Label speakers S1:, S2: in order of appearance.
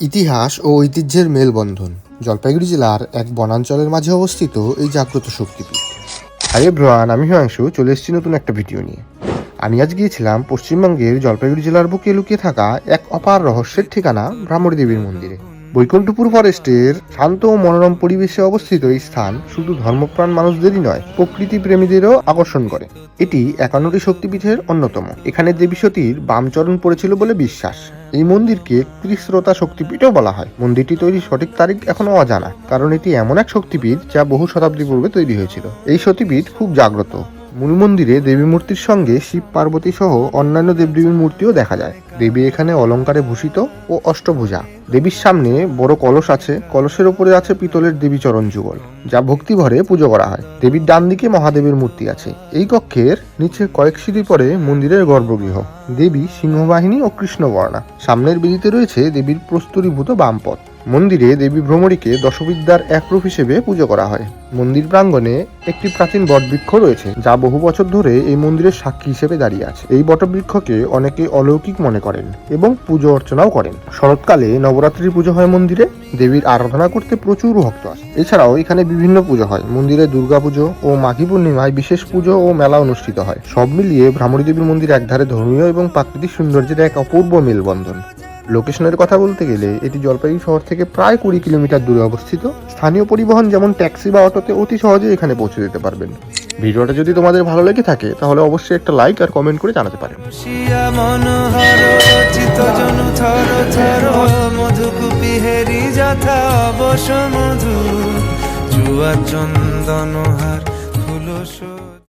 S1: ইতিহাস ও ঐতিহ্যের মেলবন্ধন। জলপাইগুড়ি জেলার এক বনাঞ্চলের মাঝে অবস্থিত এই জাগ্রত শক্তিপীঠ। হাই এভরিওয়ান, আমি হিমাংশু, চলে এসেছি নতুন একটা ভিডিও নিয়ে। আমি আজ গিয়েছিলাম পশ্চিমবঙ্গের জলপাইগুড়ি জেলার বুকে লুকিয়ে থাকা এক অপার রহস্যের ঠিকানা ভ্রামরী দেবীর মন্দিরে। বৈকুণ্ঠপুর ফরেস্টের শান্ত ও মনোরম পরিবেশে অবস্থিত এই স্থান শুধু ধর্মপ্রাণ মানুষদেরই নয়, প্রকৃতি প্রেমীদেরও আকর্ষণ করে। এটি 51টি শক্তিপীঠের অন্যতম। এখানে দেবী সতীর বামচরণ পড়েছিল বলে বিশ্বাস। এই মন্দিরকে ত্রিশ্রোতা শক্তিপীঠও বলা হয়। মন্দিরটি তৈরির সঠিক তারিখ এখনো অজানা, কারণ এটি এমন এক শক্তিপীঠ যা বহু শতাব্দী পূর্বে তৈরি হয়েছিল। এই সতীপীঠ খুব জাগ্রত। মূল মন্দিরে দেবী মূর্তির সঙ্গে শিব পার্বতী সহ অন্যান্য দেবদেবীর মূর্তিও দেখা যায়। দেবী এখানে অলঙ্কারে ভূষিত ও অষ্টভুজা। দেবীর সামনে বড় কলস আছে, কলসের উপরে আছে পিতলের দেবীচরণ যুগল, যা ভক্তি ভরে পুজো করা হয়। দেবীর ডান দিকে মহাদেবের মূর্তি আছে। এই কক্ষের নিচে কয়েক সিঁড়ি পরে মন্দিরের গর্ভগৃহ। দেবী সিংহবাহিনী ও কৃষ্ণবর্ণা। সামনের বেদিতে রয়েছে দেবীর প্রস্তরীভূত বামপদ। মন্দিরে দেবী ভ্রমরীকে দশবিদ্যার এক রূপ হিসেবে পুজো করা হয়। মন্দির প্রাঙ্গণে একটি প্রাচীন বটবৃক্ষ রয়েছে, যা বহু বছর ধরে এই মন্দিরের সাক্ষী হিসেবে দাঁড়িয়ে আছে। এই বটবৃক্ষকে অনেকে অলৌকিক মনে করেন এবং পুজো অর্চনাও করেন। শরৎকালে নবরাত্রির পুজো হয় মন্দিরে। দেবীর আরাধনা করতে প্রচুর ভক্ত আসে। এছাড়াও এখানে বিভিন্ন পুজো হয়। মন্দিরে দুর্গাপুজো ও মাঘী পূর্ণিমায় বিশেষ পুজো ও মেলা অনুষ্ঠিত হয়। সব মিলিয়ে ভ্রামরী দেবীর মন্দির একধারে ধর্মীয় এবং প্রাকৃতিক সৌন্দর্যের এক অপূর্ব মেলবন্ধন। লোকেশনের কথা বলতে গেলে এটি জলপাইগুড়ি শহর থেকে প্রায় 20 কিলোমিটার দূরে অবস্থিত। স্থানীয় পরিবহন যেমন ট্যাক্সি বা অটোতে অতি সহজে এখানে পৌঁছে যেতে পারবেন। ভিডিওটা যদি তোমাদের ভালো লেগে থাকে তাহলে অবশ্যই একটা লাইক আর কমেন্ট করে জানাতে পারেন।
S2: চন্দনহার ফুল